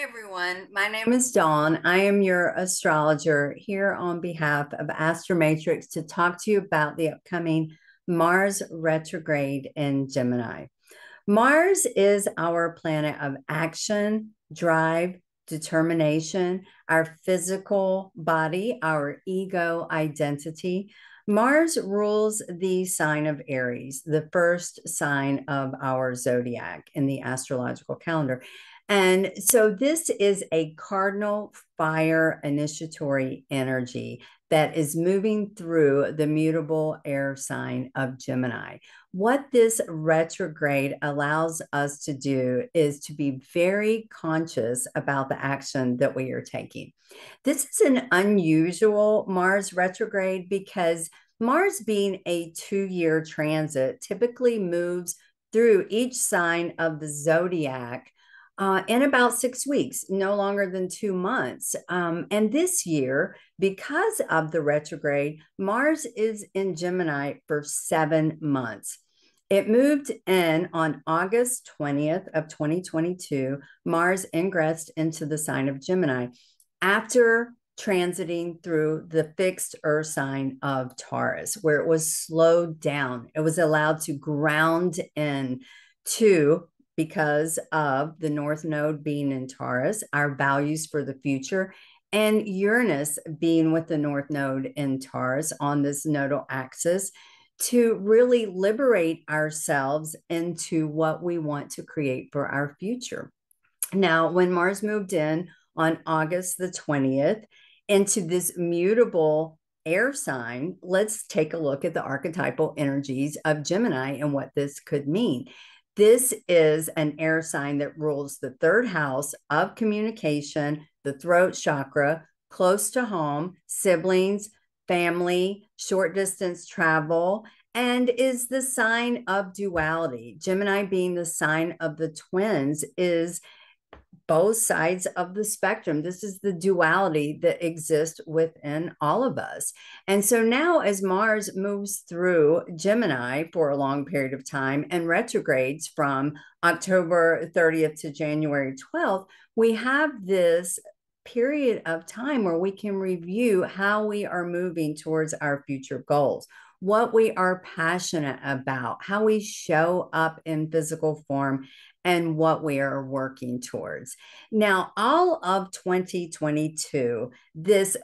Everyone, my name is Dawn. I am your astrologer here on behalf of Astromatrix to talk to you about the upcoming Mars retrograde in Gemini. Mars is our planet of action, drive, determination, our physical body, our ego identity. Mars rules the sign of Aries, the first sign of our zodiac in the astrological calendar. And so this is a cardinal fire initiatory energy that is moving through the mutable air sign of Gemini. What this retrograde allows us to do is to be very conscious about the action that we are taking. This is an unusual Mars retrograde because Mars, being a 2-year transit, typically moves through each sign of the zodiac in about 6 weeks, no longer than 2 months. And this year, because of the retrograde, Mars is in Gemini for 7 months. It moved in on August 20th of 2022. Mars ingressed into the sign of Gemini after transiting through the fixed Earth sign of Taurus, where it was slowed down. It was allowed to ground in to, because of the North Node being in Taurus, our values for the future, and Uranus being with the North Node in Taurus on this nodal axis, to really liberate ourselves into what we want to create for our future. Now, when Mars moved in on August the 20th into this mutable air sign, let's take a look at the archetypal energies of Gemini and what this could mean. This is an air sign that rules the third house of communication, the throat chakra, close to home, siblings, family, short distance travel, and is the sign of duality. Gemini, being the sign of the twins, is both sides of the spectrum. This is the duality that exists within all of us. And so now, as Mars moves through Gemini for a long period of time and retrogrades from October 30th to January 12th, we have this period of time where we can review how we are moving towards our future goals, what we are passionate about, how we show up in physical form, and what we are working towards. Now, all of 2022, this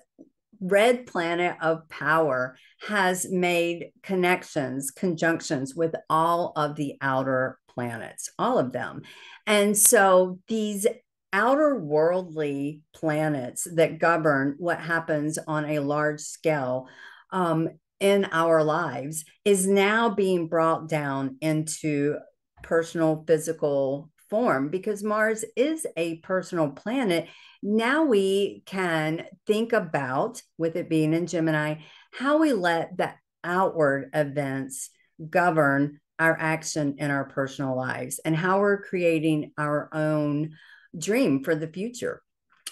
red planet of power has made connections, conjunctions with all of the outer planets, all of them. And so these outer worldly planets that govern what happens on a large scale in our lives is now being brought down into personal physical form. Because Mars is a personal planet, now we can think about, with it being in Gemini, how we let the outward events govern our action in our personal lives and how we're creating our own dream for the future,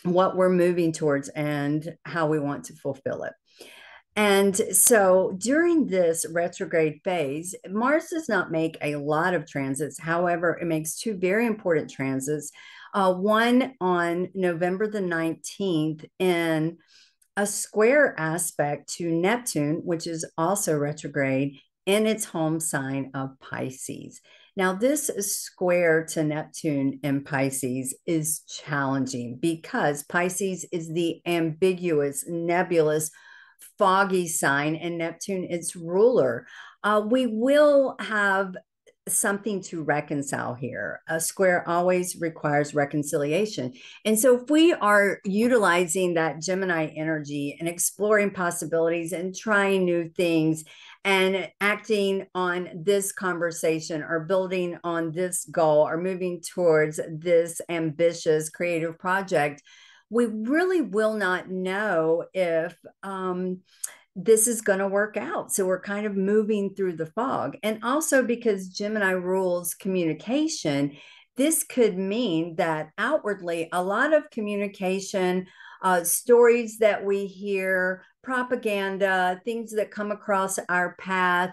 what we're moving towards, and how we want to fulfill it. And so during this retrograde phase, Mars does not make a lot of transits. However, it makes two very important transits. One on November the 19th in a square aspect to Neptune, which is also retrograde in its home sign of Pisces. Now, this square to Neptune in Pisces is challenging because Pisces is the ambiguous, nebulous, foggy sign, and Neptune its ruler. We will have something to reconcile here. A square always requires reconciliation. And so if we are utilizing that Gemini energy and exploring possibilities and trying new things and acting on this conversation or building on this goal or moving towards this ambitious creative project, we really will not know if this is going to work out. So we're kind of moving through the fog. And also because Gemini rules communication, this could mean that outwardly, a lot of communication, stories that we hear, propaganda, things that come across our path,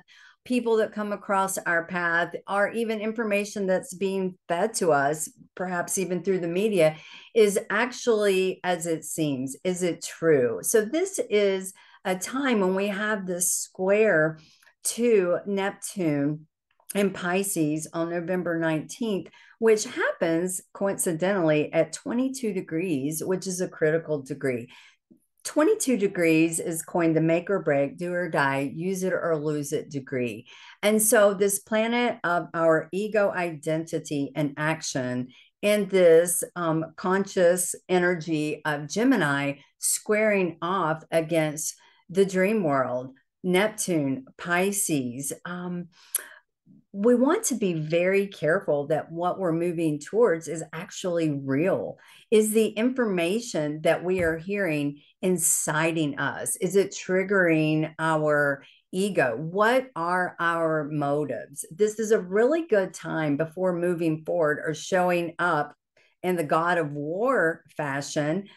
people that come across our path, or even information that's being fed to us perhaps even through the media, is actually as it seems? Is it true? So this is a time when we have this square to Neptune in Pisces on November 19th, which happens coincidentally at 22 degrees, which is a critical degree. 22 degrees is coined the make or break, do or die, use it or lose it degree. And so, this planet of our ego identity and action in this conscious energy of Gemini squaring off against the dream world, Neptune, Pisces. We want to be very careful that what we're moving towards is actually real. Is the information that we are hearing inciting us? Is it triggering our ego? What are our motives? This is a really good time before moving forward or showing up in the God of War fashion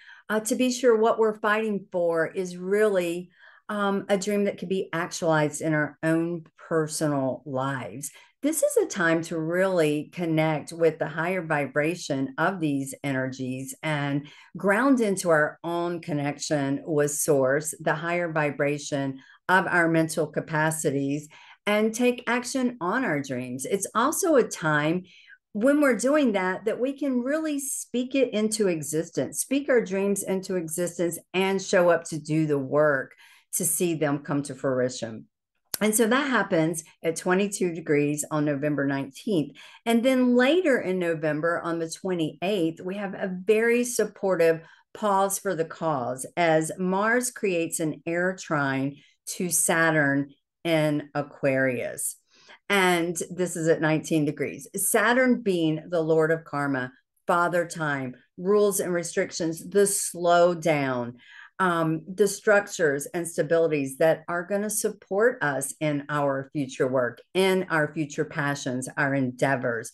to be sure what we're fighting for is really a dream that could be actualized in our own personal lives. This is a time to really connect with the higher vibration of these energies and ground into our own connection with Source, the higher vibration of our mental capacities, and take action on our dreams. It's also a time when we're doing that, that we can really speak it into existence, speak our dreams into existence, and show up to do the work to see them come to fruition. And so that happens at 22 degrees on November 19th. And then later in November on the 28th, we have a very supportive pause for the cause as Mars creates an air trine to Saturn in Aquarius. And this is at 19 degrees. Saturn being the Lord of Karma, Father Time, rules and restrictions, the slow down, the structures and stabilities that are going to support us in our future work, in our future passions, our endeavors.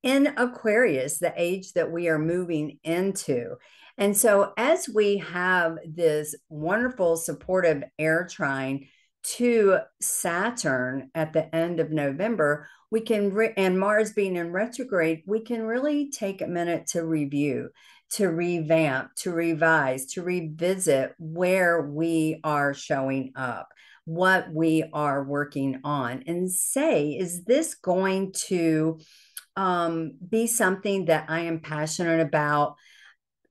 In Aquarius, the age that we are moving into. And so, as we have this wonderful supportive air trine to Saturn at the end of November, we can, and Mars being in retrograde, we can really take a minute to review, to revamp, to revise, to revisit where we are showing up, what we are working on, and say, is this going to be something that I am passionate about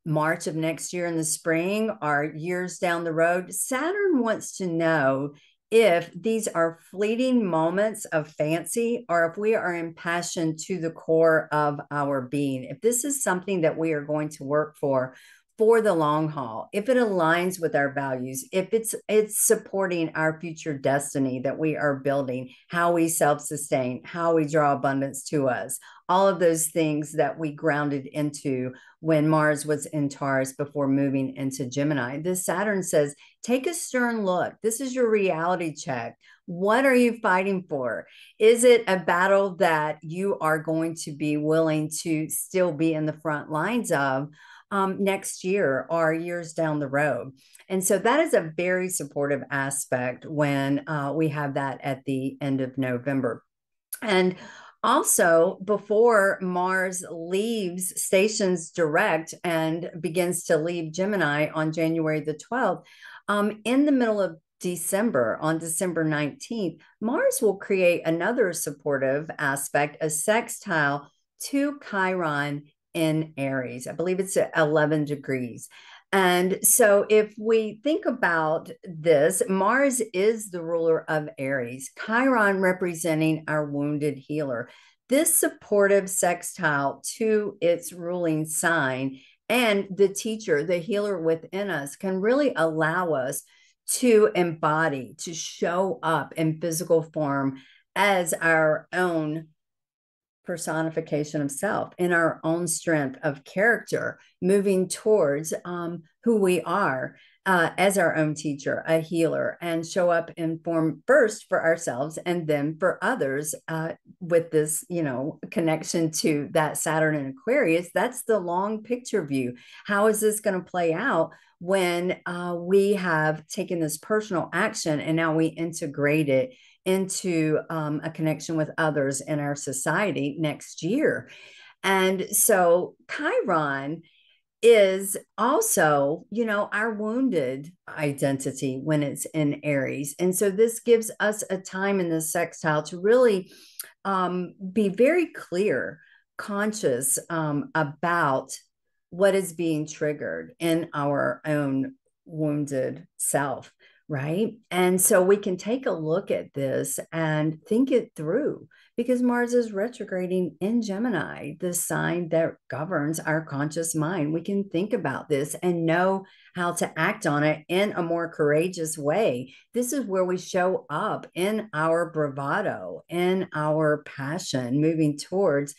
March of next year in the spring or years down the road? Saturn wants to know if these are fleeting moments of fancy or if we are impassioned to the core of our being, if this is something that we are going to work for the long haul, if it aligns with our values, if it's supporting our future destiny that we are building, how we self-sustain, how we draw abundance to us, all of those things that we grounded into when Mars was in Taurus before moving into Gemini. This Saturn says, take a stern look. This is your reality check. What are you fighting for? Is it a battle that you are going to be willing to still be in the front lines of next year or years down the road? And so that is a very supportive aspect when we have that at the end of November. And also, before Mars leaves stations direct and begins to leave Gemini on January the 12th, in the middle of December, on December 19th, Mars will create another supportive aspect, a sextile to Chiron in Aries. I believe it's at 11 degrees. And so if we think about this, Mars is the ruler of Aries, Chiron representing our wounded healer. This supportive sextile to its ruling sign and the teacher, the healer within us, can really allow us to embody, to show up in physical form as our own personification of self, in our own strength of character, moving towards who we are as our own teacher, a healer, and show up in form first for ourselves and then for others with this, connection to that Saturn in Aquarius. That's the long picture view. How is this going to play out when we have taken this personal action and now we integrate it into a connection with others in our society next year? And so Chiron is also, our wounded identity when it's in Aries. And so this gives us a time in this sextile to really be very clear, conscious about what is being triggered in our own wounded self, right? And so we can take a look at this and think it through because Mars is retrograding in Gemini, the sign that governs our conscious mind. We can think about this and know how to act on it in a more courageous way. This is where we show up in our bravado, in our passion, moving towards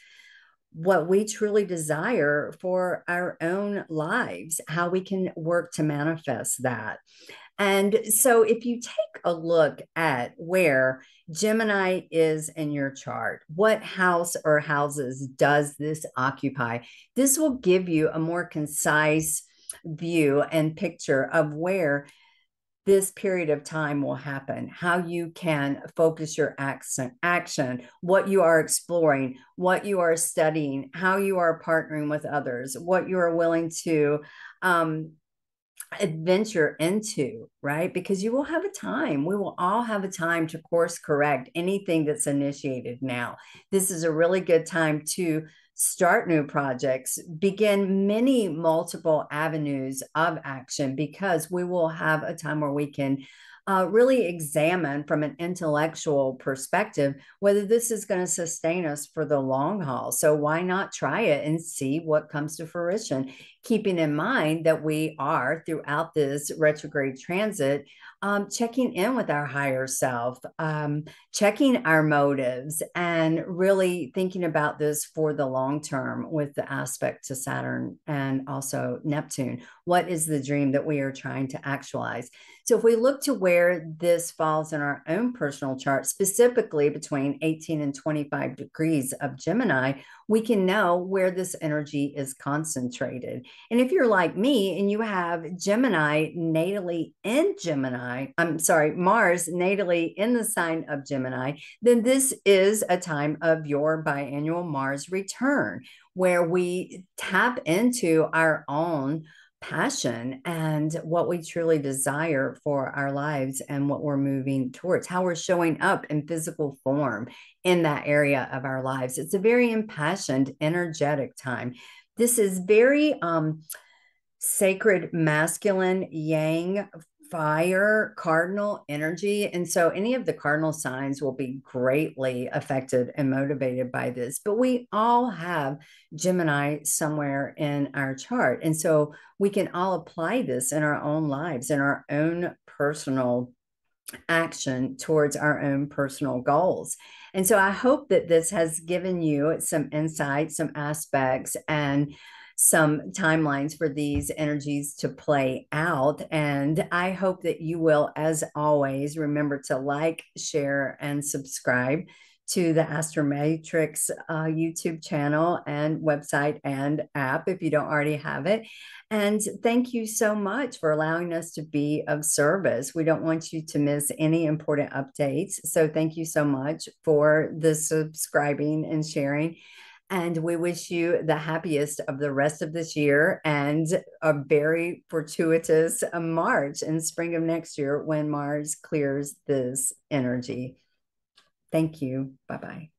what we truly desire for our own lives, how we can work to manifest that. And so, if you take a look at where Gemini is in your chart, what house or houses does this occupy? This will give you a more concise view and picture of where this period of time will happen, how you can focus your action, what you are exploring, what you are studying, how you are partnering with others, what you are willing to adventure into, right? Because you will have a time. We will all have a time to course correct anything that's initiated now. This is a really good time to start new projects, begin many multiple avenues of action, because we will have a time where we can really examine from an intellectual perspective whether this is going to sustain us for the long haul. So why not try it and see what comes to fruition, keeping in mind that we are throughout this retrograde transit checking in with our higher self, checking our motives, and really thinking about this for the long term with the aspect to Saturn and also Neptune. What is the dream that we are trying to actualize? So if we look to where this falls in our own personal chart, specifically between 18 and 25 degrees of Gemini, we can know where this energy is concentrated. And if you're like me and you have Gemini natally in Gemini, I'm sorry, Mars natally in the sign of Gemini, then this is a time of your biannual Mars return where we tap into our own passion and what we truly desire for our lives and what we're moving towards, how we're showing up in physical form in that area of our lives. It's a very impassioned, energetic time. This is very sacred, masculine, yang, fire, cardinal energy. And so any of the cardinal signs will be greatly affected and motivated by this. But we all have Gemini somewhere in our chart. And so we can all apply this in our own lives, in our own personal action towards our own personal goals. And so I hope that this has given you some insight, some aspects, and some timelines for these energies to play out. And I hope that you will, as always, remember to like, share, and subscribe to the Astromatrix YouTube channel and website and app if you don't already have it. And thank you so much for allowing us to be of service. We don't want you to miss any important updates. So thank you so much for the subscribing and sharing. And we wish you the happiest of the rest of this year and a very fortuitous March and spring of next year when Mars clears this energy. Thank you. Bye-bye.